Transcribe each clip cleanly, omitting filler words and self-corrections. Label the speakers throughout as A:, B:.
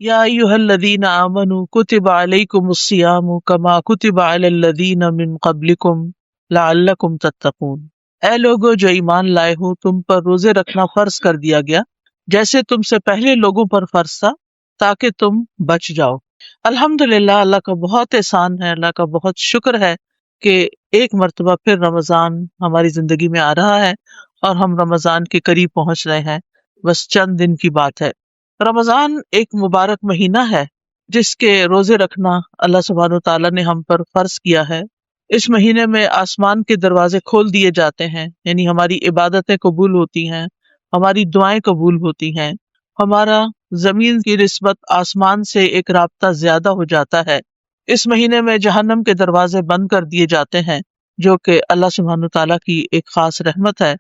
A: یا ایھا الذین آمنوا کتب علیکم الصیام کما کتب علی الذین من قبلکم لعلکم تتقون۔ اے لوگو جو ایمان لائے ہو، تم پر روزے رکھنا فرض کر دیا گیا جیسے تم سے پہلے لوگوں پر فرض تھا تاکہ تم بچ جاؤ۔ الحمدللہ، اللہ کا بہت احسان ہے، اللہ کا بہت شکر ہے کہ ایک مرتبہ پھر رمضان ہماری زندگی میں آ رہا ہے اور ہم رمضان کے قریب پہنچ رہے ہیں، بس چند دن کی بات ہے۔ رمضان ایک مبارک مہینہ ہے جس کے روزے رکھنا اللہ سبحانہ و تعالیٰ نے ہم پر فرض کیا ہے۔ اس مہینے میں آسمان کے دروازے کھول دیے جاتے ہیں، یعنی ہماری عبادتیں قبول ہوتی ہیں، ہماری دعائیں قبول ہوتی ہیں، ہمارا زمین کی نسبت آسمان سے ایک رابطہ زیادہ ہو جاتا ہے۔ اس مہینے میں جہنم کے دروازے بند کر دیے جاتے ہیں جو کہ اللہ سبحانہ و تعالیٰ کی ایک خاص رحمت ہے،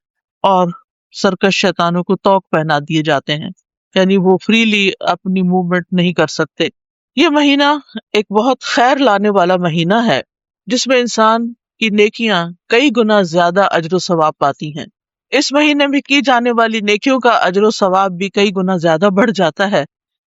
A: اور سرکش شیطانوں کو طوق پہنا دیے جاتے ہیں، یعنی وہ فریلی اپنی موومنٹ نہیں کر سکتے۔ یہ مہینہ ایک بہت خیر لانے والا مہینہ ہے جس میں انسان کی نیکیاں کئی گنا زیادہ اجر و ثواب پاتی ہیں۔ اس مہینے میں کی جانے والی نیکیوں کا اجر و ثواب بھی کئی گنا زیادہ بڑھ جاتا ہے۔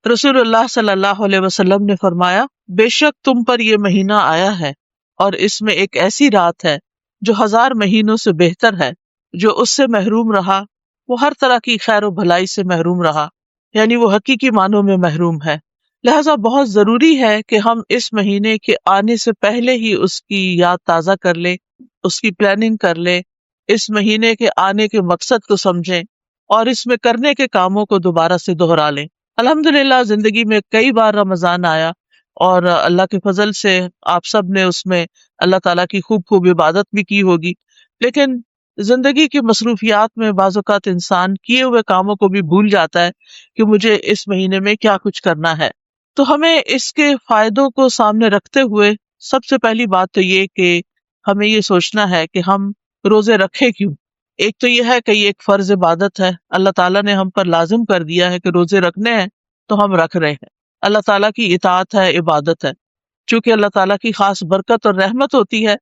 A: رسول اللہ صلی اللہ علیہ وسلم نے فرمایا، بے شک تم پر یہ مہینہ آیا ہے اور اس میں ایک ایسی رات ہے جو 1000 مہینوں سے بہتر ہے۔ جو اس سے محروم رہا وہ ہر طرح کی خیر و بھلائی سے محروم رہا، یعنی وہ حقیقی معنوں میں محروم ہے۔ لہٰذا بہت ضروری ہے کہ ہم اس مہینے کے آنے سے پہلے ہی اس کی یاد تازہ کر لیں، اس کی پلاننگ کر لیں، اس مہینے کے آنے کے مقصد کو سمجھیں اور اس میں کرنے کے کاموں کو دوبارہ سے دہرا لیں۔ الحمدللہ زندگی میں کئی بار رمضان آیا اور اللہ کے فضل سے آپ سب نے اس میں اللہ تعالیٰ کی خوب خوب عبادت بھی کی ہوگی، لیکن زندگی کی مصروفیات میں بعض اوقات انسان کیے ہوئے کاموں کو بھی بھول جاتا ہے کہ مجھے اس مہینے میں کیا کچھ کرنا ہے۔ تو ہمیں اس کے فائدوں کو سامنے رکھتے ہوئے سب سے پہلی بات تو یہ کہ ہمیں یہ سوچنا ہے کہ ہم روزے رکھے کیوں۔ ایک تو یہ ہے کہ یہ ایک فرض عبادت ہے، اللہ تعالیٰ نے ہم پر لازم کر دیا ہے کہ روزے رکھنے ہیں تو ہم رکھ رہے ہیں۔ اللہ تعالیٰ کی اطاعت ہے، عبادت ہے۔ چونکہ اللہ تعالیٰ کی خاص برکت اور رحمت ہوتی ہے،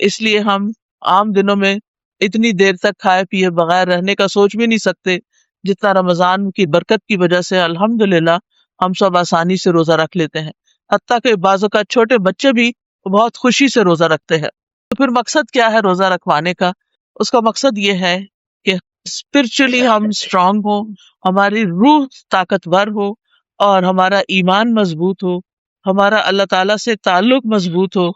A: اس لیے ہم عام دنوں میں اتنی دیر تک کھائے پیے بغیر رہنے کا سوچ بھی نہیں سکتے جتنا رمضان کی برکت کی وجہ سے الحمدللہ ہم سب آسانی سے روزہ رکھ لیتے ہیں۔ حتیٰ کہ بعض اوقات چھوٹے بچے بھی بہت خوشی سے روزہ رکھتے ہیں۔ تو پھر مقصد کیا ہے روزہ رکھوانے کا؟ اس کا مقصد یہ ہے کہ اسپرچولی ہم اسٹرانگ ہوں، ہماری روح طاقتور ہو اور ہمارا ایمان مضبوط ہو، ہمارا اللہ تعالیٰ سے تعلق مضبوط ہو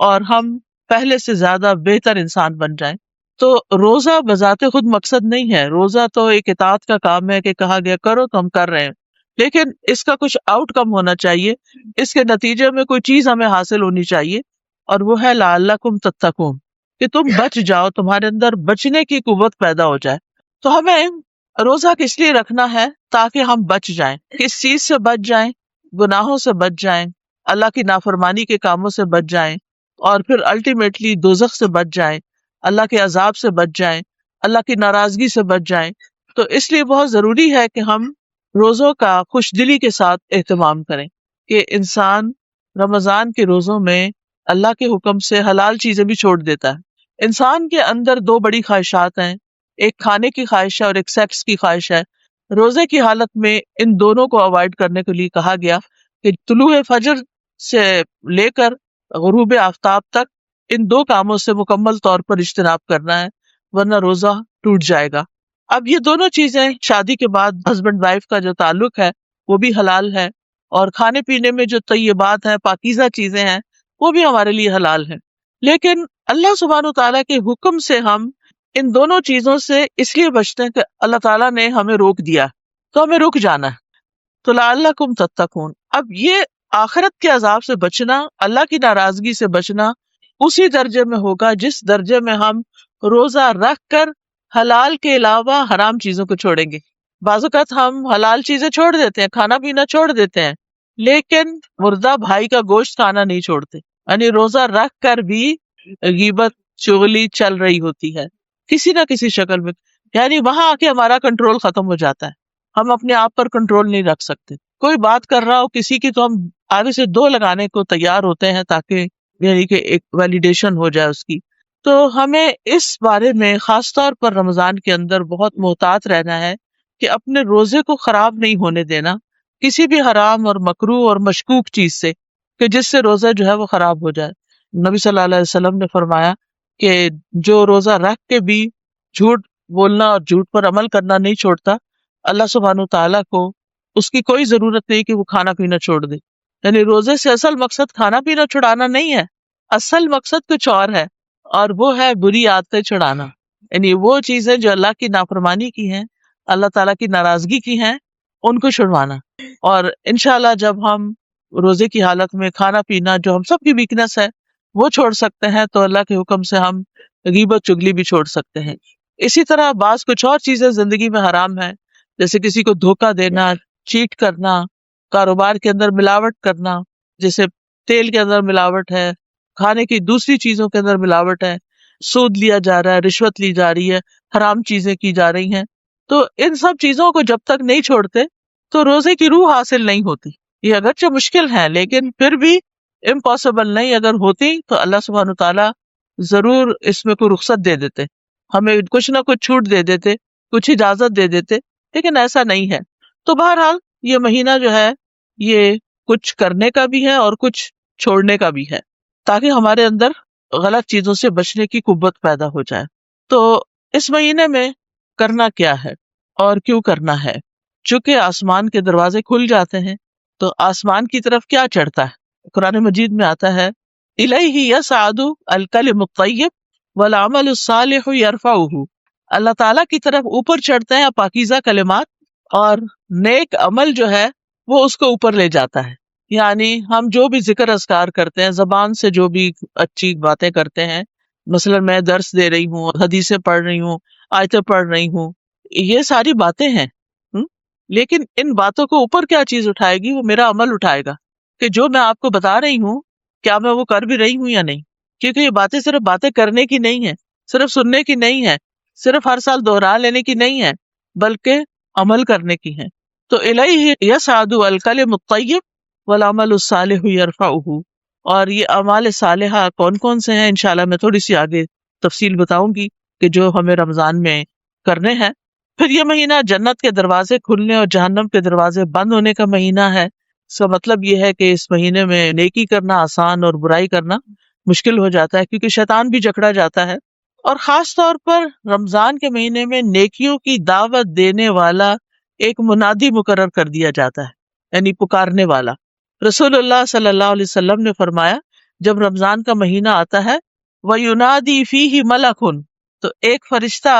A: اور ہم پہلے سے زیادہ بہتر انسان بن جائیں۔ تو روزہ بذات خود مقصد نہیں ہے، روزہ تو ایک اطاعت کا کام ہے کہ کہا گیا کرو تو ہم کر رہے ہیں، لیکن اس کا کچھ آؤٹ کم ہونا چاہیے، اس کے نتیجے میں کوئی چیز ہمیں حاصل ہونی چاہیے، اور وہ ہے لعلکم تتقون، کہ تم بچ جاؤ، تمہارے اندر بچنے کی قوت پیدا ہو جائے۔ تو ہمیں روزہ کس لیے رکھنا ہے؟ تاکہ ہم بچ جائیں۔ کس چیز سے بچ جائیں؟ گناہوں سے بچ جائیں، اللہ کی نافرمانی کے کاموں سے بچ جائیں، اور پھر الٹیمیٹلی دوزخ سے بچ جائیں، اللہ کے عذاب سے بچ جائیں، اللہ کی ناراضگی سے بچ جائیں۔ تو اس لیے بہت ضروری ہے کہ ہم روزوں کا خوش دلی کے ساتھ اہتمام کریں، کہ انسان رمضان کے روزوں میں اللہ کے حکم سے حلال چیزیں بھی چھوڑ دیتا ہے۔ انسان کے اندر دو بڑی خواہشات ہیں، ایک کھانے کی خواہش ہے اور ایک سیکس کی خواہش ہے۔ روزے کی حالت میں ان دونوں کو اوائڈ کرنے کے لیے کہا گیا کہ طلوع فجر سے لے کر غروب آفتاب تک ان دو کاموں سے مکمل طور پر اجتناب کرنا ہے، ورنہ روزہ ٹوٹ جائے گا۔ اب یہ دونوں چیزیں شادی کے بعد ہسبینڈ وائف کا جو تعلق ہے وہ بھی حلال ہے، اور کھانے پینے میں جو طیبات ہیں، پاکیزہ چیزیں ہیں، وہ بھی ہمارے لیے حلال ہیں۔ لیکن اللہ سبحانہ تعالیٰ کے حکم سے ہم ان دونوں چیزوں سے اس لیے بچتے ہیں کہ اللہ تعالیٰ نے ہمیں روک دیا، تو ہمیں رک جانا ہے۔ تو لعلکم تتقون، اب یہ آخرت کے عذاب سے بچنا، اللہ کی ناراضگی سے بچنا اسی درجے میں ہوگا جس درجے میں ہم روزہ رکھ کر حلال کے علاوہ حرام چیزوں کو چھوڑیں گے۔ بعض اوقات ہم حلال چیزیں چھوڑ دیتے ہیں، کھانا پینا چھوڑ دیتے ہیں، لیکن مردہ بھائی کا گوشت کھانا نہیں چھوڑتے، یعنی روزہ رکھ کر بھی غیبت چغلی چل رہی ہوتی ہے کسی نہ کسی شکل میں، یعنی وہاں آ کے ہمارا کنٹرول ختم ہو جاتا ہے، ہم اپنے آپ پر کنٹرول نہیں رکھ سکتے۔ کوئی بات کر رہا ہو کسی کی تو ہم آگے سے دو لگانے کو تیار ہوتے ہیں تاکہ یعنی کہ ایک ویلیڈیشن ہو جائے اس کی۔ تو ہمیں اس بارے میں خاص طور پر رمضان کے اندر بہت محتاط رہنا ہے کہ اپنے روزے کو خراب نہیں ہونے دینا، کسی بھی حرام اور مکروہ اور مشکوک چیز سے کہ جس سے روزہ جو ہے وہ خراب ہو جائے. نبی صلی اللہ علیہ وسلم نے فرمایا کہ جو روزہ رکھ کے بھی جھوٹ بولنا اور جھوٹ پر عمل کرنا نہیں چھوڑتا، اللہ سبحانہ تعالیٰ کو اس کی کوئی ضرورت نہیں کہ وہ کھانا پینا چھوڑ دے. یعنی روزے سے اصل مقصد کھانا پینا چھڑانا نہیں ہے، اصل مقصد کچھ اور ہے، اور وہ ہے بری عادتیں چھڑانا. یعنی وہ چیزیں جو اللہ کی نافرمانی کی ہیں، اللہ تعالیٰ کی ناراضگی کی ہیں، ان کو چھڑوانا. اور انشاءاللہ جب ہم روزے کی حالت میں کھانا پینا جو ہم سب کی ویکنس ہے وہ چھوڑ سکتے ہیں، تو اللہ کے حکم سے ہم غیبت چگلی بھی چھوڑ سکتے ہیں. اسی طرح بعض کچھ اور چیزیں زندگی میں حرام ہیں، جیسے کسی کو دھوکہ دینا، چیٹ کرنا، کاروبار کے اندر ملاوٹ کرنا، جیسے تیل کے اندر ملاوٹ ہے، کھانے کی دوسری چیزوں کے اندر ملاوٹ ہے، سود لیا جا رہا ہے، رشوت لی جا رہی ہے، حرام چیزیں کی جا رہی ہیں. تو ان سب چیزوں کو جب تک نہیں چھوڑتے تو روزے کی روح حاصل نہیں ہوتی. یہ اگرچہ مشکل ہے لیکن پھر بھی امپاسبل نہیں. اگر ہوتی تو اللہ سبحانہ تعالیٰ ضرور اس میں کوئی رخصت دے دیتے، ہمیں کچھ نہ کچھ چھوٹ دے دیتے، کچھ اجازت دے دیتے، لیکن ایسا نہیں ہے. تو بہرحال یہ مہینہ جو ہے یہ کچھ کرنے کا بھی ہے اور کچھ چھوڑنے کا بھی ہے، تاکہ ہمارے اندر غلط چیزوں سے بچنے کی قوت پیدا ہو جائے. تو اس مہینے میں کرنا کیا ہے اور کیوں کرنا ہے؟ چونکہ آسمان کے دروازے کھل جاتے ہیں تو آسمان کی طرف کیا چڑھتا ہے؟ قرآن مجید میں آتا ہے الیہ یصعد الکلم الطیب والعمل الصالح یرفعہ. اللہ تعالیٰ کی طرف اوپر چڑھتے ہیں پاکیزہ کلمات، اور نیک عمل جو ہے وہ اس کو اوپر لے جاتا ہے. یعنی ہم جو بھی ذکر اذکار کرتے ہیں، زبان سے جو بھی اچھی باتیں کرتے ہیں، مثلا میں درس دے رہی ہوں، حدیثیں پڑھ رہی ہوں، آیتیں پڑھ رہی ہوں، یہ ساری باتیں ہیں. لیکن ان باتوں کو اوپر کیا چیز اٹھائے گی؟ وہ میرا عمل اٹھائے گا کہ جو میں آپ کو بتا رہی ہوں کیا میں وہ کر بھی رہی ہوں یا نہیں. کیونکہ یہ باتیں صرف باتیں کرنے کی نہیں ہے، صرف سننے کی نہیں ہے، صرف ہر سال دوہرا لینے کی نہیں ہے، بلکہ عمل کرنے کی ہے. تو الیہ یصعد الکلم الطیب والعمل الصالح یرفعہ. اور یہ اعمال صالحہ کون کون سے ہیں انشاءاللہ میں تھوڑی سی آگے تفصیل بتاؤں گی کہ جو ہمیں رمضان میں کرنے ہیں. پھر یہ مہینہ جنت کے دروازے کھلنے اور جہنم کے دروازے بند ہونے کا مہینہ ہے. اس کا مطلب یہ ہے کہ اس مہینے میں نیکی کرنا آسان اور برائی کرنا مشکل ہو جاتا ہے، کیونکہ شیطان بھی جکڑا جاتا ہے. اور خاص طور پر رمضان کے مہینے میں نیکیوں کی دعوت دینے والا ایک منادی مقرر کر دیا جاتا ہے، یعنی پکارنے والا. رسول اللہ صلی اللہ علیہ وسلم نے فرمایا جب رمضان کا مہینہ آتا ہے وَيُنَادِي فِيهِ مَلَكٌ، تو ایک فرشتہ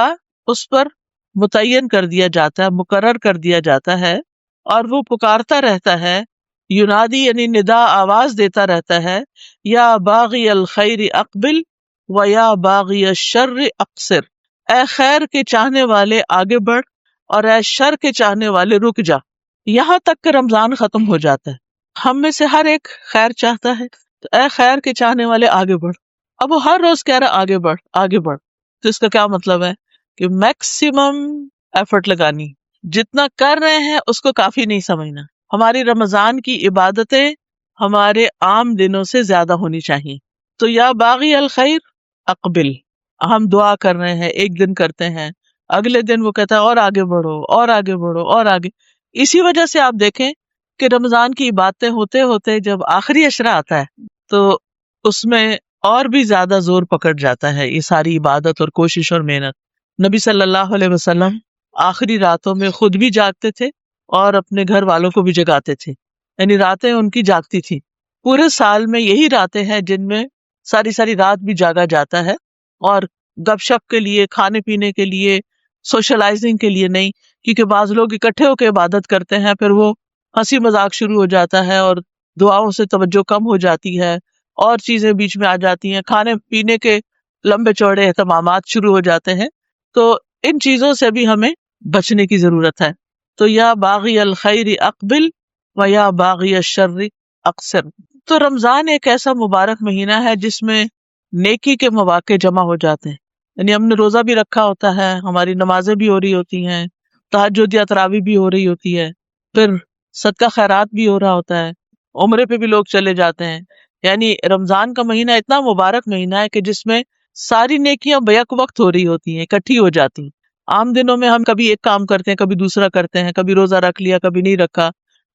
A: اس پر متعین کر دیا جاتا ہے، مقرر کر دیا جاتا ہے، اور وہ پکارتا رہتا ہے. ینادی یعنی ندا، آواز دیتا رہتا ہے، یا باغی الخیر اقبل و یا باغی الشر اقصر. اے خیر کے چاہنے والے آگے بڑھ، اور اے شر کے چاہنے والے رک جا. یہاں تک کہ رمضان ختم ہو جاتا ہے. ہم میں سے ہر ایک خیر چاہتا ہے، تو اے خیر کے چاہنے والے آگے بڑھ. اب وہ ہر روز کہہ رہا آگے بڑھ آگے بڑھ. تو اس کا کیا مطلب ہے کہ میکسیمم ایفرٹ لگانی، جتنا کر رہے ہیں اس کو کافی نہیں سمجھنا. ہماری رمضان کی عبادتیں ہمارے عام دنوں سے زیادہ ہونی چاہیے. تو یا باغی الخیر اقبل، ہم دعا کر رہے ہیں، ایک دن کرتے ہیں، اگلے دن وہ کہتا ہے اور آگے بڑھو اور آگے بڑھو اور آگے. اسی وجہ سے آپ دیکھیں کہ رمضان کی عبادتیں ہوتے ہوتے جب آخری عشرہ آتا ہے تو اس میں اور بھی زیادہ زور پکڑ جاتا ہے یہ ساری عبادت اور کوشش اور محنت. نبی صلی اللہ علیہ وسلم آخری راتوں میں خود بھی جاگتے تھے اور اپنے گھر والوں کو بھی جگاتے تھے، یعنی راتیں ان کی جاگتی تھی. پورے سال میں یہی راتیں ہیں جن میں ساری ساری رات بھی جاگا جاتا ہے، اور گپ شپ کے لیے، کھانے پینے کے لیے، سوشلائزنگ کے لیے نہیں. کیونکہ بعض لوگ اکٹھے ہو کے عبادت کرتے ہیں، پھر وہ ہنسی مذاق شروع ہو جاتا ہے اور دعاؤں سے توجہ کم ہو جاتی ہے، اور چیزیں بیچ میں آ جاتی ہیں، کھانے پینے کے لمبے چوڑے اہتمامات شروع ہو جاتے ہیں. تو ان چیزوں سے بھی ہمیں بچنے کی ضرورت ہے. تو یا باغی الخیر اقبل و یا باغی الشر اقصر. تو رمضان ایک ایسا مبارک مہینہ ہے جس میں نیکی کے مواقع جمع ہو جاتے ہیں. یعنی ہم نے روزہ بھی رکھا ہوتا ہے، ہماری نمازیں بھی ہو رہی ہوتی ہیں، تہجد یا تراویح بھی ہو رہی ہوتی ہے، پھر صدقہ خیرات بھی ہو رہا ہوتا ہے، عمرے پہ بھی لوگ چلے جاتے ہیں. یعنی رمضان کا مہینہ اتنا مبارک مہینہ ہے کہ جس میں ساری نیکیاں بیک وقت ہو رہی ہوتی ہیں، اکٹھی ہو جاتی ہیں. عام دنوں میں ہم کبھی ایک کام کرتے ہیں، کبھی دوسرا کرتے ہیں، کبھی روزہ رکھ لیا، کبھی نہیں رکھا.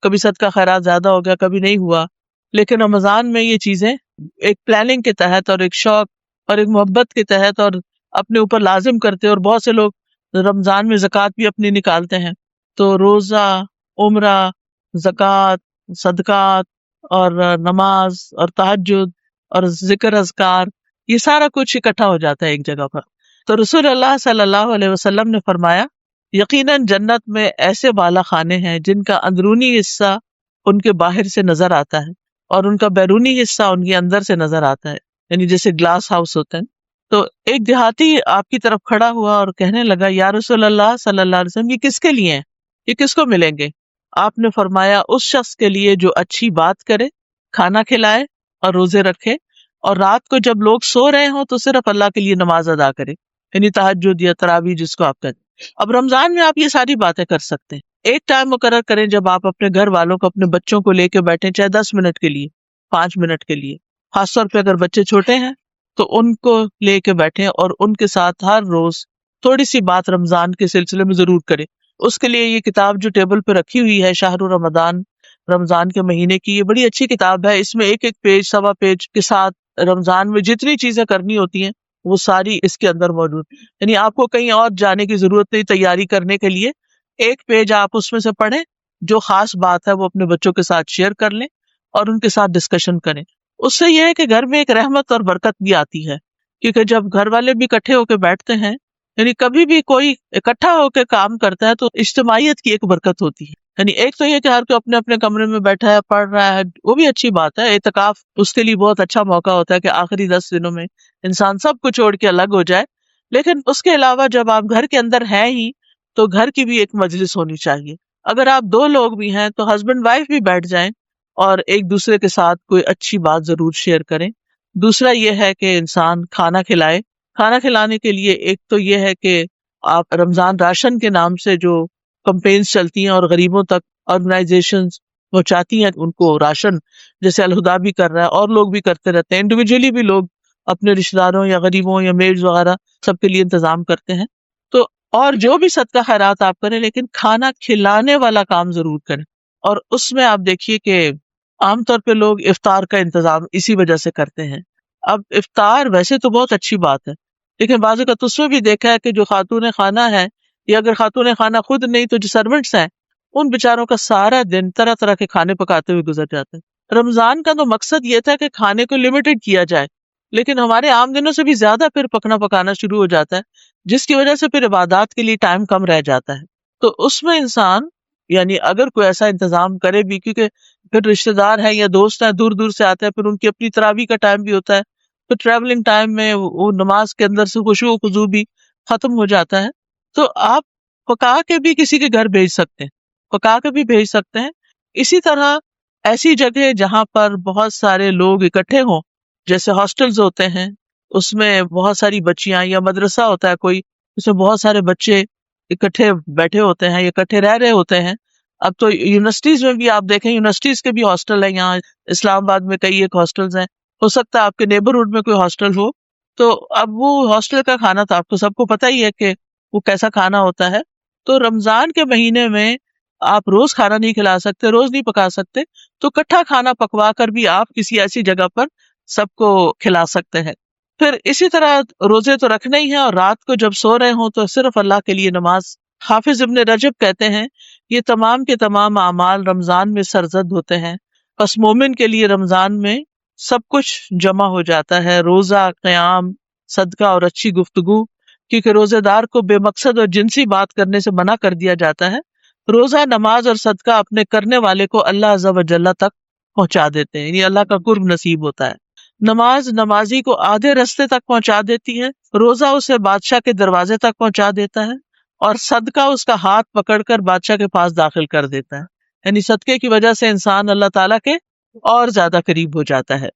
A: کبھی صدقہ خیرات زیادہ ہو گیا، کبھی نہیں ہوا. لیکن رمضان میں یہ چیزیں ایک پلاننگ کے تحت اور ایک شوق اور ایک محبت کے تحت اور اپنے اوپر لازم کرتے ہیں. اور بہت سے لوگ رمضان میں زکوٰۃ بھی اپنی نکالتے ہیں. تو روزہ، عمرہ، زکوٰۃ، صدقات اور نماز اور تہجد اور ذکر اذکار، یہ سارا کچھ اکٹھا ہو جاتا ہے ایک جگہ پر. تو رسول اللہ صلی اللہ علیہ وسلم نے فرمایا یقیناً جنت میں ایسے بالا خانے ہیں جن کا اندرونی حصہ ان کے باہر سے نظر آتا ہے اور ان کا بیرونی حصہ ان کے اندر سے نظر آتا ہے، یعنی جیسے گلاس ہاؤس ہوتے ہیں. تو ایک دیہاتی آپ کی طرف کھڑا ہوا اور کہنے لگا یا رسول اللہ صلی اللہ علیہ وسلم، یہ کس کے لیے ہیں، یہ کس کو ملیں گے؟ آپ نے فرمایا اس شخص کے لیے جو اچھی بات کرے، کھانا کھلائے اور روزے رکھے، اور رات کو جب لوگ سو رہے ہوں تو صرف اللہ کے لیے نماز ادا کرے، یعنی تہجد یا تراویح جس کو آپ کہتے ہیں. اب رمضان میں آپ یہ ساری باتیں کر سکتے ہیں. ایک ٹائم مقرر کریں جب آپ اپنے گھر والوں کو، اپنے بچوں کو لے کے بیٹھیں، چاہے 10 منٹ کے لیے، 5 منٹ کے لیے. خاص طور پہ اگر بچے چھوٹے ہیں تو ان کو لے کے بیٹھیں اور ان کے ساتھ ہر روز تھوڑی سی بات رمضان کے سلسلے میں ضرور کریں. اس کے لیے یہ کتاب جو ٹیبل پہ رکھی ہوئی ہے، شہر رمضان، رمضان کے مہینے کی، یہ بڑی اچھی کتاب ہے. اس میں ایک ایک پیج، سوا پیج کے ساتھ رمضان میں جتنی چیزیں کرنی ہوتی ہیں وہ ساری اس کے اندر موجود. یعنی آپ کو کہیں اور جانے کی ضرورت نہیں تیاری کرنے کے لیے. ایک پیج آپ اس میں سے پڑھیں، جو خاص بات ہے وہ اپنے بچوں کے ساتھ شیئر کر لیں اور ان کے ساتھ ڈسکشن کریں. اس سے یہ ہے کہ گھر میں ایک رحمت اور برکت بھی آتی ہے، کیونکہ جب گھر والے بھی اکٹھے ہو کے بیٹھتے ہیں، یعنی کبھی بھی کوئی اکٹھا ہو کے کام کرتا ہے تو اجتماعیت کی ایک برکت ہوتی ہے. یعنی ایک تو یہ کہ ہر کوئی اپنے اپنے کمرے میں بیٹھا ہے، پڑھ رہا ہے، وہ بھی اچھی بات ہے. اعتکاف اس کے لیے بہت اچھا موقع ہوتا ہے کہ آخری 10 دنوں میں انسان سب کو چھوڑ کے الگ ہو جائے. لیکن اس کے علاوہ جب آپ گھر کے اندر ہیں ہی تو گھر کی بھی ایک مجلس ہونی چاہیے. اگر آپ 2 لوگ بھی ہیں تو ہسبینڈ وائف بھی بیٹھ جائیں اور ایک دوسرے کے ساتھ کوئی اچھی بات ضرور شیئر کریں. دوسرا یہ ہے کہ انسان کھانا کھلائے. کھانا کھلانے کے لیے ایک تو یہ ہے کہ آپ رمضان راشن کے نام سے جو کمپینز چلتی ہیں اور غریبوں تک آرگنائزیشنز پہنچاتی ہیں ان کو راشن، جیسے الہدا بھی کر رہا ہے اور لوگ بھی کرتے رہتے ہیں، انڈیویجولی بھی لوگ اپنے رشتہ داروں یا غریبوں یا میڈز وغیرہ سب کے لیے انتظام کرتے ہیں. تو اور جو بھی صدقہ خیرات آپ کریں، لیکن کھانا کھلانے والا کام ضرور کریں. اور اس میں آپ دیکھیے کہ عام طور پہ لوگ افطار کا انتظام اسی وجہ سے کرتے ہیں. اب افطار ویسے تو بہت اچھی بات ہے، لیکن بعض اوقات اس میں بھی دیکھا ہے کہ جو خاتون خانہ ہے، یا اگر خاتون خانہ خود نہیں تو جو سرونٹس ہیں، ان بیچاروں کا سارا دن طرح طرح کے کھانے پکاتے ہوئے گزر جاتا ہے. رمضان کا تو مقصد یہ تھا کہ کھانے کو لمیٹڈ کیا جائے، لیکن ہمارے عام دنوں سے بھی زیادہ پھر پکانا شروع ہو جاتا ہے، جس کی وجہ سے پھر عبادات کے لیے ٹائم کم رہ جاتا ہے. تو اس میں انسان، یعنی اگر کوئی ایسا انتظام کرے بھی، کیونکہ پھر رشتے دار ہیں یا دوست ہیں دور دور سے آتے ہیں، پھر ان کی اپنی تراویح کا ٹائم بھی ہوتا ہے، تو ٹریولنگ ٹائم میں وہ نماز کے اندر سے خشوع و خضوع بھی ختم ہو جاتا ہے. تو آپ پکا کے بھی کسی کے گھر بھیج سکتے ہیں، پکا کے بھی بھیج سکتے ہیں. اسی طرح ایسی جگہ جہاں پر بہت سارے لوگ اکٹھے ہوں، جیسے ہاسٹلز ہوتے ہیں، اس میں بہت ساری بچیاں، یا مدرسہ ہوتا ہے کوئی، اس میں بہت سارے بچے اکٹھے بیٹھے ہوتے ہیں، اکٹھے رہ رہے ہوتے ہیں. اب تو یونیورسٹیز میں بھی آپ دیکھیں، یونیورسٹیز کے بھی ہاسٹل ہیں. یہاں اسلام آباد میں کئی ایک ہاسٹلز ہیں، ہو سکتا ہے آپ کے نیبرہڈ میں کوئی ہاسٹل ہو. تو اب وہ ہاسٹل کا کھانا تو آپ کو سب کو پتہ ہی ہے کہ وہ کیسا کھانا ہوتا ہے. تو رمضان کے مہینے میں آپ روز کھانا نہیں کھلا سکتے، روز نہیں پکا سکتے، تو کٹھا کھانا پکوا کر بھی آپ کسی ایسی جگہ پر سب کو کھلا سکتے ہیں. پھر اسی طرح روزے تو رکھنے ہی ہیں، اور رات کو جب سو رہے ہوں تو صرف اللہ کے لیے نماز. حافظ ابن رجب کہتے ہیں یہ تمام کے تمام اعمال رمضان میں سرزد ہوتے ہیں، پس مومن کے لیے رمضان میں سب کچھ جمع ہو جاتا ہے: روزہ، قیام، صدقہ اور اچھی گفتگو. کیونکہ روزے دار کو بے مقصد اور جنسی بات کرنے سے منع کر دیا جاتا ہے. روزہ، نماز اور صدقہ اپنے کرنے والے کو اللہ عز و جل تک پہنچا دیتے ہیں، یعنی اللہ کا قرب نصیب ہوتا ہے. نماز نمازی کو آدھے رستے تک پہنچا دیتی ہے، روزہ اسے بادشاہ کے دروازے تک پہنچا دیتا ہے، اور صدقہ اس کا ہاتھ پکڑ کر بادشاہ کے پاس داخل کر دیتا ہے. یعنی صدقے کی وجہ سے انسان اللہ تعالیٰ کے اور زیادہ قریب ہو جاتا ہے.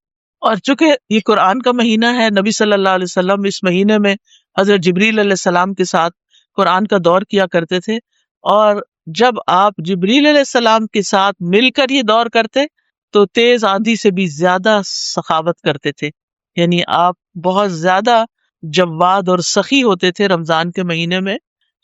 A: اور چونکہ یہ قرآن کا مہینہ ہے، نبی صلی اللہ علیہ وسلم اس مہینے میں حضرت جبریل علیہ السلام کے ساتھ قرآن کا دور کیا کرتے تھے. اور جب آپ جبریل علیہ السلام کے ساتھ مل کر یہ دور کرتے تو تیز آندھی سے بھی زیادہ سخاوت کرتے تھے. یعنی آپ بہت زیادہ جواد اور سخی ہوتے تھے رمضان کے مہینے میں.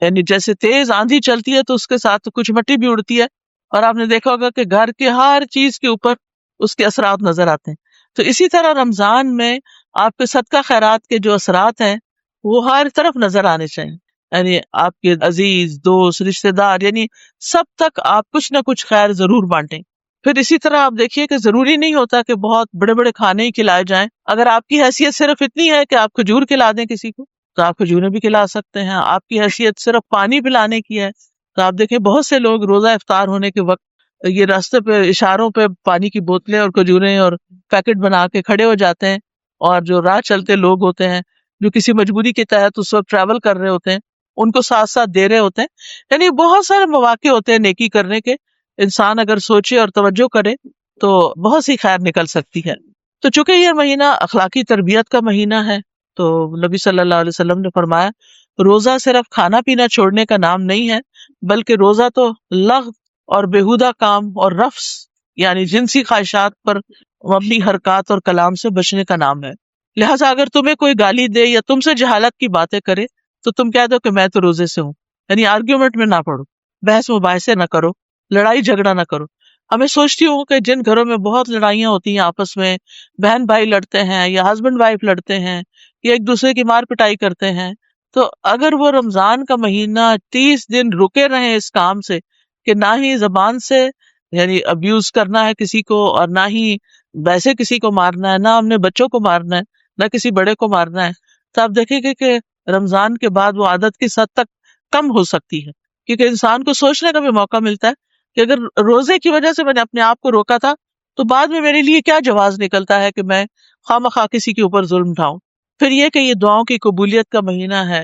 A: یعنی جیسے تیز آندھی چلتی ہے تو اس کے ساتھ کچھ مٹی بھی اڑتی ہے، اور آپ نے دیکھا ہوگا کہ گھر کے ہر چیز کے اوپر اس کے اثرات نظر آتے ہیں. تو اسی طرح رمضان میں آپ کے صدقہ خیرات کے جو اثرات ہیں وہ ہر طرف نظر آنے چاہیے. یعنی آپ کے عزیز دوست رشتے دار یعنی سب تک آپ کچھ نہ کچھ خیر ضرور بانٹیں. پھر اسی طرح آپ دیکھیے کہ ضروری نہیں ہوتا کہ بہت بڑے بڑے کھانے ہی کھلائے جائیں. اگر آپ کی حیثیت صرف اتنی ہے کہ آپ کھجور کھلا دیں کسی کو تو آپ کھجوریں بھی کھلا سکتے ہیں. آپ کی حیثیت صرف پانی پلانے کی ہے تو آپ دیکھیں بہت سے لوگ روزہ افطار ہونے کے وقت یہ راستے پہ اشاروں پہ پانی کی بوتلیں اور کھجوریں اور پیکٹ بنا کے کھڑے ہو جاتے ہیں. اور جو راہ چلتے لوگ ہوتے ہیں جو کسی مجبوری کے تحت اس وقت ٹریول کر رہے ہوتے ہیں ان کو ساتھ ساتھ دے رہے ہوتے ہیں. یعنی بہت سارے مواقع ہوتے ہیں نیکی کرنے کے. انسان اگر سوچے اور توجہ کرے تو بہت سی خیر نکل سکتی ہے. تو چونکہ یہ مہینہ اخلاقی تربیت کا مہینہ ہے تو نبی صلی اللہ علیہ وسلم نے فرمایا روزہ صرف کھانا پینا چھوڑنے کا نام نہیں ہے بلکہ روزہ تو لغو اور بیہودہ کام اور رفث یعنی جنسی خواہشات پر مبنی حرکات اور کلام سے بچنے کا نام ہے. لہٰذا اگر تمہیں کوئی گالی دے یا تم سے جہالت کی باتیں کرے تو تم کہہ دو کہ میں تو روزے سے ہوں. یعنی آرگیومنٹ میں نہ پڑو, بحث مباحثے نہ کرو, لڑائی جھگڑا نہ کرو. ہمیں سوچتی ہوں کہ جن گھروں میں بہت لڑائیاں ہوتی ہیں آپس میں, بہن بھائی لڑتے ہیں یا ہسبینڈ وائف لڑتے ہیں یا ایک دوسرے کی مار پٹائی کرتے ہیں, تو اگر وہ رمضان کا مہینہ 30 دن رکے رہے اس کام سے کہ نہ ہی زبان سے یعنی ابیوز کرنا ہے کسی کو اور نہ ہی ویسے کسی کو مارنا ہے, نہ اپنے بچوں کو مارنا ہے, نہ کسی بڑے کو مارنا ہے, تو آپ دیکھیں گے کہ رمضان کے بعد وہ عادت کی حد تک کم ہو سکتی ہے. کیونکہ انسان کو سوچنے کا بھی موقع ملتا ہے کہ اگر روزے کی وجہ سے میں نے اپنے آپ کو روکا تھا تو بعد میں میرے لیے کیا جواز نکلتا ہے کہ میں خواہ کسی کے اوپر ظلم اٹھاؤں. پھر یہ کہ یہ دعاؤں کی قبولیت کا مہینہ ہے.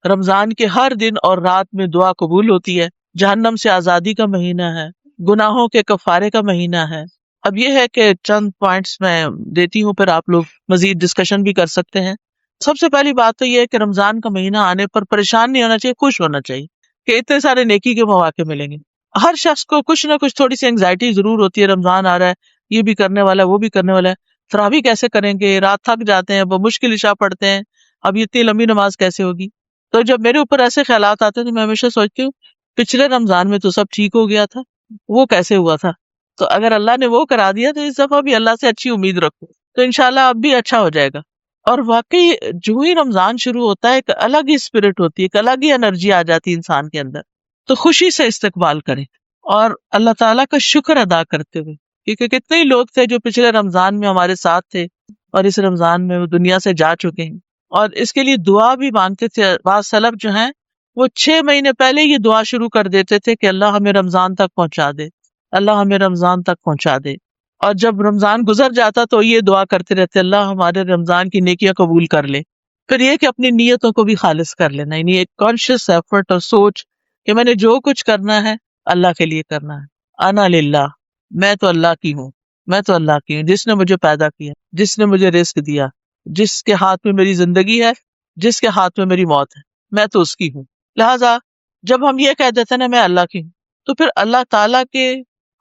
A: رمضان کے ہر دن اور رات میں دعا قبول ہوتی ہے. جہنم سے آزادی کا مہینہ ہے, گناہوں کے کفارے کا مہینہ ہے. اب یہ ہے کہ چند پوائنٹس میں دیتی ہوں, پھر آپ لوگ مزید ڈسکشن بھی کر سکتے ہیں. سب سے پہلی بات تو یہ ہے کہ رمضان کا مہینہ آنے پر پریشان نہیں ہونا چاہیے, خوش ہونا چاہیے کہ اتنے سارے نیکی کے مواقع ملیں گے. ہر شخص کو کچھ نہ کچھ تھوڑی سی انگزائٹی ضرور ہوتی ہے, رمضان آ رہا ہے, یہ بھی کرنے والا ہے, وہ بھی کرنے والا ہے, تراویح کیسے کریں گے, رات تھک جاتے ہیں, وہ مشکل عشاء پڑھتے ہیں, اب اتنی لمبی نماز کیسے ہوگی. تو جب میرے اوپر ایسے خیالات آتے ہیں تو میں ہمیشہ سوچتی ہوں پچھلے رمضان میں تو سب ٹھیک ہو گیا تھا, وہ کیسے ہوا تھا. تو اگر اللہ نے وہ کرا دیا تو اس دفعہ بھی اللہ سے اچھی امید رکھو تو انشاءاللہ اب بھی اچھا ہو جائے گا. اور واقعی جو ہی رمضان شروع ہوتا ہے ایک الگ ہی اسپرٹ ہوتی ہے, ایک الگ ہی انرجی آ جاتی ہے انسان کے اندر. تو خوشی سے استقبال کریں اور اللہ تعالیٰ کا شکر ادا کرتے ہوئے, کیونکہ کتنے ہی لوگ تھے جو پچھلے رمضان میں ہمارے ساتھ تھے اور اس رمضان میں وہ دنیا سے جا چکے ہیں, اور اس کے لیے دعا بھی مانگتے تھے. بعض سلف جو ہیں وہ 6 مہینے پہلے یہ دعا شروع کر دیتے تھے کہ اللہ ہمیں رمضان تک پہنچا دے, اللہ ہمیں رمضان تک پہنچا دے. اور جب رمضان گزر جاتا تو یہ دعا کرتے رہتے اللہ ہمارے رمضان کی نیکیاں قبول کر لے. پھر یہ کہ اپنی نیتوں کو بھی خالص کر لینا, یعنی ایک کانشیس ایفرٹ اور سوچ کہ میں نے جو کچھ کرنا ہے اللہ کے لیے کرنا ہے. انا للہ, میں تو اللہ کی ہوں, میں تو اللہ کی ہوں, جس نے مجھے پیدا کیا, جس نے مجھے رزق دیا, جس کے ہاتھ میں میری زندگی ہے, جس کے ہاتھ میں میری موت ہے, میں تو اس کی ہوں. لہٰذا جب ہم یہ کہہ دیتے ہیں نا میں اللہ کی ہوں, تو پھر اللہ تعالیٰ کے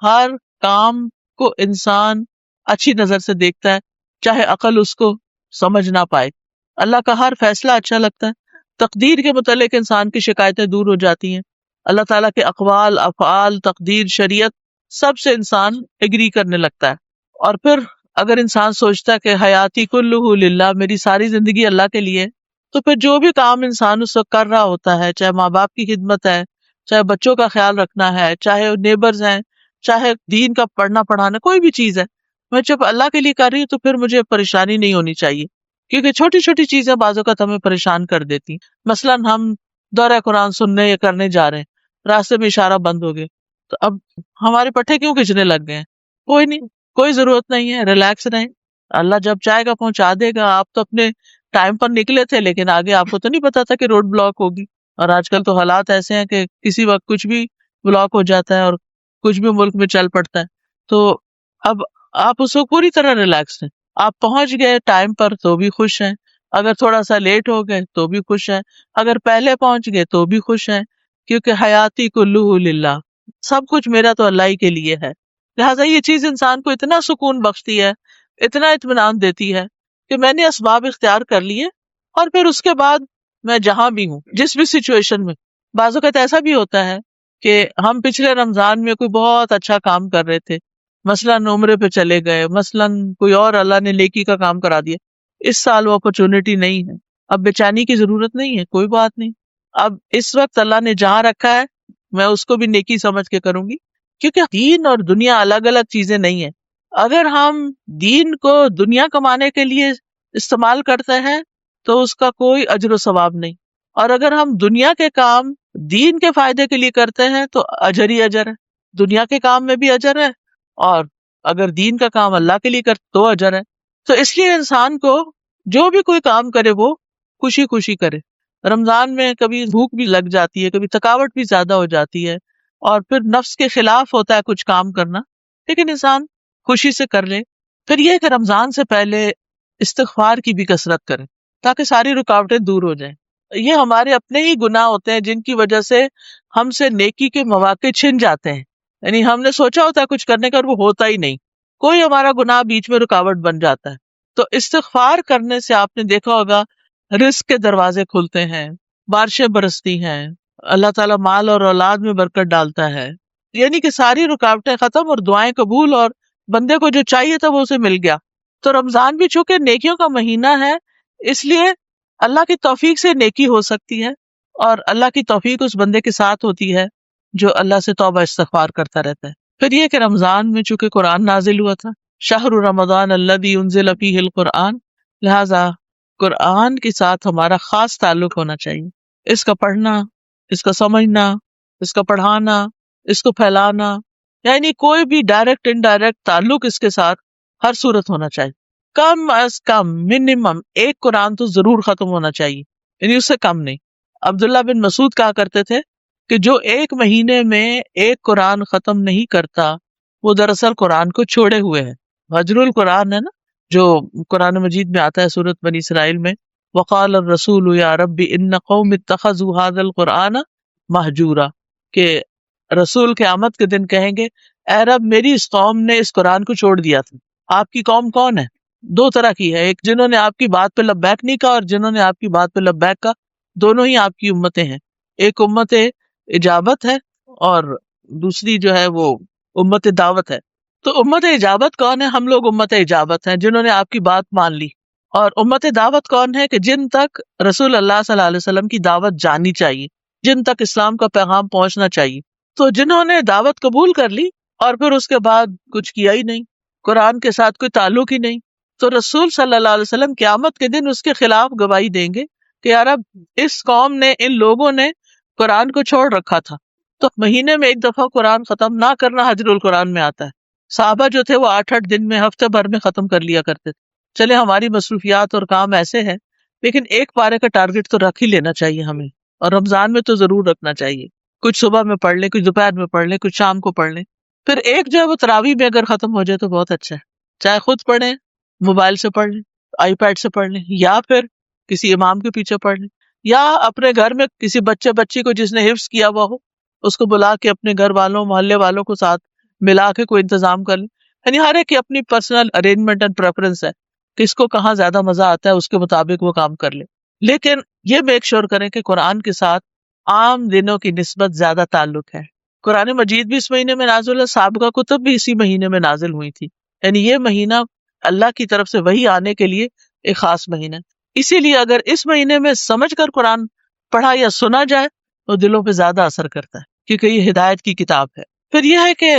A: ہر کام کو انسان اچھی نظر سے دیکھتا ہے, چاہے عقل اس کو سمجھ نہ پائے. اللہ کا ہر فیصلہ اچھا لگتا ہے. تقدیر کے متعلق انسان کی شکایتیں دور ہو جاتی ہیں. اللہ تعالیٰ کے اقوال, افعال, تقدیر, شریعت سب سے انسان ایگری کرنے لگتا ہے. اور پھر اگر انسان سوچتا ہے کہ حیاتی کلہ للہ, میری ساری زندگی اللہ کے لیے, تو پھر جو بھی کام انسان اس وقت کر رہا ہوتا ہے, چاہے ماں باپ کی خدمت ہے, چاہے بچوں کا خیال رکھنا ہے, چاہے نیبرز ہیں, چاہے دین کا پڑھنا پڑھانا, کوئی بھی چیز ہے, میں جب اللہ کے لیے کر رہی ہوں تو پھر مجھے پریشانی نہیں ہونی چاہیے. کیونکہ چھوٹی چھوٹی چیزیں بعض اوقات ہمیں پریشان کر دیتی. مثلاً ہم دورہ قرآن سننے یا کرنے جا رہے ہیں, راستے میں اشارہ بند ہو گئے, تو اب ہمارے پٹھے کیوں کھچنے لگ گئے ہیں؟ کوئی نہیں, کوئی ضرورت نہیں ہے, ریلیکس رہیں, اللہ جب چاہے گا پہنچا دے گا. آپ تو اپنے ٹائم پر نکلے تھے, لیکن آگے آپ کو تو نہیں پتا تھا کہ روڈ بلاک ہوگی, اور آج کل تو حالات ایسے ہیں کہ کسی وقت کچھ بھی بلاک ہو جاتا ہے اور کچھ بھی ملک میں چل پڑتا ہے. تو اب آپ اس کو پوری طرح ریلیکس ہیں. آپ پہنچ گئے ٹائم پر تو بھی خوش ہیں, اگر تھوڑا سا لیٹ ہو گئے تو بھی خوش ہیں, اگر پہلے پہنچ گئے تو بھی خوش ہیں, کیونکہ حیاتی کلہ للہ, سب کچھ میرا تو اللہ ہی کے لیے ہے. لہٰذا یہ چیز انسان کو اتنا سکون بخشتی ہے, اتنا اطمینان دیتی ہے کہ میں نے اسباب اختیار کر لیے, اور پھر اس کے بعد میں جہاں بھی ہوں, جس بھی سچویشن میں. بعض اوقات ایسا بھی ہوتا ہے کہ ہم پچھلے رمضان میں کوئی بہت اچھا کام کر رہے تھے، مثلاً عمرے پہ چلے گئے، مثلاً کوئی اور اللہ نے نیکی کا کام کرا دیا، اس سال وہ اپرچونٹی نہیں ہے، اب بےچینی کی ضرورت نہیں ہے، کوئی بات نہیں، اب اس وقت اللہ نے جہاں رکھا ہے میں اس کو بھی نیکی سمجھ کے کروں گی، کیونکہ دین اور دنیا الگ الگ چیزیں نہیں ہیں۔ اگر ہم دین کو دنیا کمانے کے لیے استعمال کرتے ہیں تو اس کا کوئی اجر و ثواب نہیں، اور اگر ہم دنیا کے کام دین کے فائدے کے لیے کرتے ہیں تو اجر ہی اجر ہے، دنیا کے کام میں بھی اجر ہے، اور اگر دین کا کام اللہ کے لیے کرتے تو اجر ہے۔ تو اس لیے انسان کو جو بھی کوئی کام کرے وہ خوشی خوشی کرے۔ رمضان میں کبھی بھوک بھی لگ جاتی ہے، کبھی تھکاوٹ بھی زیادہ ہو جاتی ہے، اور پھر نفس کے خلاف ہوتا ہے کچھ کام کرنا، لیکن انسان خوشی سے کر لے۔ پھر یہ کہ رمضان سے پہلے استغفار کی بھی کثرت کرے تاکہ ساری رکاوٹیں دور ہو جائیں۔ یہ ہمارے اپنے ہی گناہ ہوتے ہیں جن کی وجہ سے ہم سے نیکی کے مواقع چھن جاتے ہیں، یعنی ہم نے سوچا ہوتا ہے کچھ کرنے کا اور وہ ہوتا ہی نہیں، کوئی ہمارا گناہ بیچ میں رکاوٹ بن جاتا ہے۔ تو استغفار کرنے سے آپ نے دیکھا ہوگا رزق کے دروازے کھلتے ہیں، بارشیں برستی ہیں، اللہ تعالیٰ مال اور اولاد میں برکت ڈالتا ہے، یعنی کہ ساری رکاوٹیں ختم اور دعائیں قبول، اور بندے کو جو چاہیے تھا وہ اسے مل گیا۔ تو رمضان بھی چونکہ نیکیوں کا مہینہ ہے، اس لیے اللہ کی توفیق سے نیکی ہو سکتی ہے، اور اللہ کی توفیق اس بندے کے ساتھ ہوتی ہے جو اللہ سے توبہ استغفار کرتا رہتا ہے۔ پھر یہ کہ رمضان میں چونکہ قرآن نازل ہوا تھا، شہر رمضان الذی انزل فیہ القرآن، لہذا قرآن کے ساتھ ہمارا خاص تعلق ہونا چاہیے، اس کا پڑھنا، اس کا سمجھنا، اس کا پڑھانا، اس کو پھیلانا، یعنی کوئی بھی ڈائریکٹ انڈائریکٹ تعلق اس کے ساتھ ہر صورت ہونا چاہیے۔ کم از کم منیمم ایک قرآن تو ضرور ختم ہونا چاہیے، یعنی اس سے کم نہیں۔ عبداللہ بن مسعود کہا کرتے تھے کہ جو ایک مہینے میں ایک قرآن ختم نہیں کرتا وہ دراصل قرآن کو چھوڑے ہوئے ہے۔ حجر القرآن ہے نا، جو قرآن مجید میں آتا ہے سورۃ بنی اسرائیل میں، وقال الرسول یا رب ان قوم اتخذوا هذا القرآن مہجورا، کہ رسول قیامت کے دن کہیں گے اے رب میری اس قوم نے اس قرآن کو چھوڑ دیا تھا۔ آپ کی قوم کون ہے؟ دو طرح کی ہے، ایک جنہوں نے آپ کی بات پہ لبیک نہیں کہا اور جنہوں نے آپ کی بات پہ لبیک کہا، دونوں ہی آپ کی امتیں ہیں۔ ایک امت اجابت ہے اور دوسری جو ہے وہ امت دعوت ہے۔ تو امت اجابت کون ہے؟ ہم لوگ امت اجابت ہیں جنہوں نے آپ کی بات مان لی۔ اور امت دعوت کون ہے؟ کہ جن تک رسول اللہ صلی اللہ علیہ وسلم کی دعوت جانی چاہیے، جن تک اسلام کا پیغام پہنچنا چاہیے۔ تو جنہوں نے دعوت قبول کر لی اور پھر اس کے بعد کچھ کیا ہی نہیں، قرآن کے ساتھ کوئی تعلق ہی نہیں، تو رسول صلی اللہ علیہ وسلم قیامت کے دن اس کے خلاف گواہی دیں گے کہ یار اب اس قوم نے، ان لوگوں نے قرآن کو چھوڑ رکھا تھا۔ تو مہینے میں ایک دفعہ قرآن ختم نہ کرنا حجر القرآن میں آتا ہے۔ صحابہ جو تھے وہ 8 دن میں، ہفتے بھر میں ختم کر لیا کرتے تھے۔ چلے ہماری مصروفیات اور کام ایسے ہیں، لیکن ایک پارے کا ٹارگٹ تو رکھ ہی لینا چاہیے ہمیں، اور رمضان میں تو ضرور رکھنا چاہیے۔ کچھ صبح میں پڑھ لیں، کچھ دوپہر میں پڑھ لیں، کچھ شام کو پڑھ لیں۔ پھر ایک جو ہے وہ تراویح میں اگر ختم ہو جائے تو بہت اچھا ہے، چاہے خود پڑھیں، موبائل سے پڑھ لیں، آئی پیڈ سے پڑھ لیں، یا پھر کسی امام کے پیچھے پڑھ لیں، یا اپنے گھر میں کسی بچی کو جس نے حفظ کیا ہوا ہو اس کو بلا کے اپنے گھر والوں، محلے والوں کو ساتھ ملا کے کوئی انتظام کر لیں۔ یعنی ہر ایک کی اپنی پرسنل ارینجمنٹ اینڈ پریفرنس ہے، کس کو کہاں زیادہ مزہ آتا ہے، اس کے مطابق وہ کام کر لے، لیکن یہ میک شور کریں کہ قرآن کے ساتھ عام دنوں کی نسبت زیادہ تعلق ہے۔ قرآن مجید بھی اس مہینے میں نازل ہے، سابقہ کتب بھی اسی مہینے میں نازل ہوئی تھی، یعنی یہ مہینہ اللہ کی طرف سے وحی آنے کے لیے ایک خاص مہینہ ہے۔ اسی لیے اگر اس مہینے میں سمجھ کر قرآن پڑھا یا سنا جائے تو دلوں پہ زیادہ اثر کرتا ہے، کیونکہ یہ ہدایت کی کتاب ہے۔ پھر یہ ہے کہ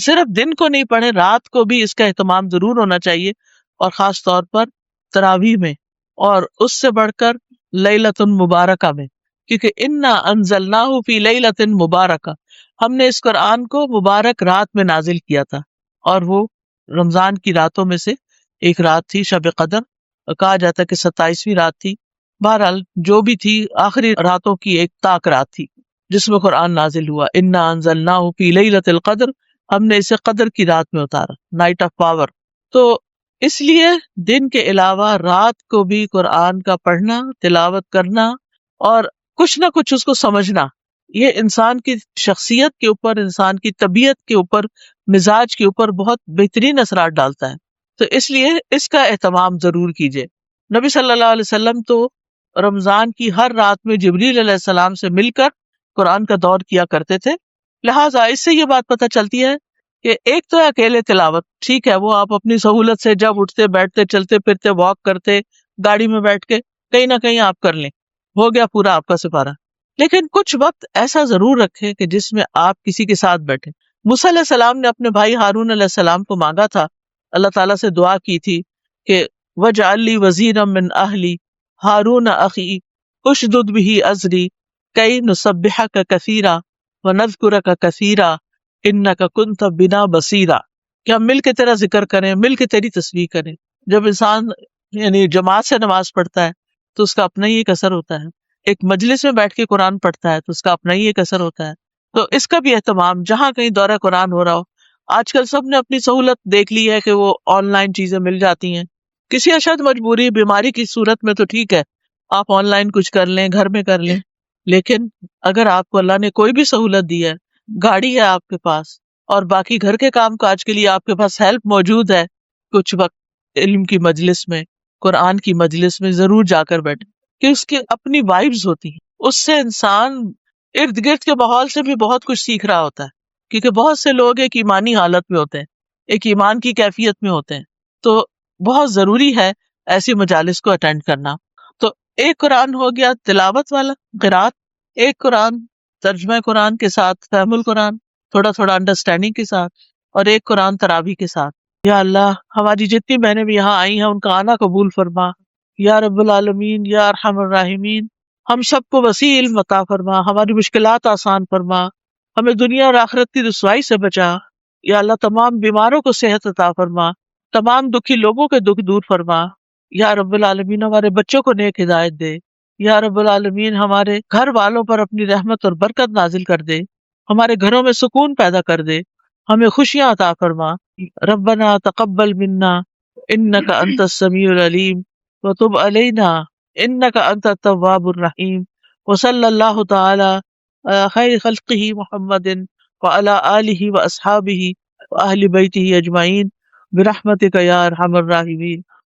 A: صرف دن کو نہیں پڑھے، رات کو بھی اس کا اہتمام ضرور ہونا چاہیے، اور خاص طور پر تراویح میں، اور اس سے بڑھ کر لیلۃ مبارکہ میں، کیونکہ انا انزلناہ فی لیلۃ مبارکہ، ہم نے اس قرآن کو مبارک رات میں نازل کیا تھا، اور وہ رمضان کی راتوں میں سے ایک رات تھی، شب قدر، کہا جاتا ہے کہ 27ویں رات تھی، بہرحال جو بھی تھی آخری راتوں کی ایک طاق رات تھی جس میں قرآن نازل ہوا۔ انا انزلناہ فی لیلۃ القدر، ہم نے اسے قدر کی رات میں اتارا، نائٹ آف پاور۔ تو اس لیے دن کے علاوہ رات کو بھی قرآن کا پڑھنا، تلاوت کرنا، اور کچھ نہ کچھ اس کو سمجھنا، یہ انسان کی شخصیت کے اوپر، انسان کی طبیعت کے اوپر، مزاج کے اوپر بہت بہترین اثرات ڈالتا ہے۔ تو اس لیے اس کا اہتمام ضرور کیجیے۔ نبی صلی اللہ علیہ وسلم تو رمضان کی ہر رات میں جبریل علیہ السلام سے مل کر قرآن کا دور کیا کرتے تھے، لہٰذا اس سے یہ بات پتہ چلتی ہے کہ ایک تو ہے اکیلے تلاوت، ٹھیک ہے وہ آپ اپنی سہولت سے جب اٹھتے بیٹھتے چلتے پھرتے واک کرتے گاڑی میں بیٹھ کے کہیں نہ کہیں آپ کر لیں، ہو گیا پورا آپ کا سپارہ. لیکن کچھ وقت ایسا ضرور رکھیں کہ جس میں آپ کسی کے ساتھ بیٹھیں. موسیٰ علیہ السلام نے اپنے بھائی ہارون علیہ السلام کو مانگا تھا، اللہ تعالیٰ سے دعا کی تھی کہ وَاجْعَل لِّي وَزِيرًا مِّنْ أَهْلِي هَارُونَ أَخِي اُشْدُدْ بِهِ أَزْرِي كَيْ نُسَبِّحَكَ كَثِيرًا وَنَذْكُرَكَ كَثِيرًا إِنَّكَ كُنتَ بِنَا بَصِيرًا، کہ ہم مل کے تیرا ذکر کریں، مل کے تیری تسبیح کریں. جب انسان یعنی جماعت سے نماز پڑھتا ہے تو اس کا اپنا ہی ایک اثر ہوتا ہے، ایک مجلس میں بیٹھ کے قرآن پڑھتا ہے تو اس کا اپنا ہی ایک اثر ہوتا ہے. تو اس کا بھی اہتمام جہاں کہیں دورہ قرآن ہو رہا ہو. آج کل سب نے اپنی سہولت دیکھ لی ہے کہ وہ آن لائن چیزیں مل جاتی ہیں. کسی اشد مجبوری بیماری کی صورت میں تو ٹھیک ہے آپ آن لائن کچھ کر لیں، گھر میں کر لیں، لیکن اگر آپ کو اللہ نے کوئی بھی سہولت دی ہے، گاڑی ہے آپ کے پاس اور باقی گھر کے کام کاج کے لیے آپ کے پاس ہیلپ موجود ہے، کچھ وقت علم کی مجلس میں، قرآن کی مجلس میں ضرور جا کر بیٹھے کہ اس کی اپنی وائبز ہوتی ہیں. اس سے انسان ارد گرد کے ماحول سے بھی بہت کچھ سیکھ رہا ہوتا ہے، کیونکہ بہت سے لوگ ایک ایمانی حالت میں ہوتے ہیں، ایک ایمان کی کیفیت میں ہوتے ہیں. تو بہت ضروری ہے ایسی مجالس کو اٹینڈ کرنا. تو ایک قرآن ہو گیا تلاوت والا قرات، ایک قرآن ترجمہ قرآن کے ساتھ فہم القرآن تھوڑا تھوڑا انڈرسٹینڈنگ کے ساتھ، اور ایک قرآن تراویح کے ساتھ. یا اللہ ہماری جتنی بہنیں بھی یہاں آئی ہیں ان کا آنا قبول فرما یا رب العالمین یا ارحم الراحمین. ہم سب کو وسیع علم عطا فرما، ہماری مشکلات آسان فرما، ہمیں دنیا اور آخرت کی رسوائی سے بچا. یا اللہ تمام بیماروں کو صحت عطا فرما، تمام دکھی لوگوں کے دکھ دور فرما. یا رب العالمین ہمارے بچوں کو نیک ہدایت دے. یا رب العالمین ہمارے گھر والوں پر اپنی رحمت اور برکت نازل کر دے، ہمارے گھروں میں سکون پیدا کر دے، ہمیں خوشیاں عطا فرما. ربنا تقبل منا انک انت السمیع العلیم وتب علینا انک انت التواب الرحیم. وصلی اللہ تعالی علی خیر خلقہ محمد وعلی آلہ واصحابہ واہل بیتہ اجمعین برحمتک یا ارحم الراحمین.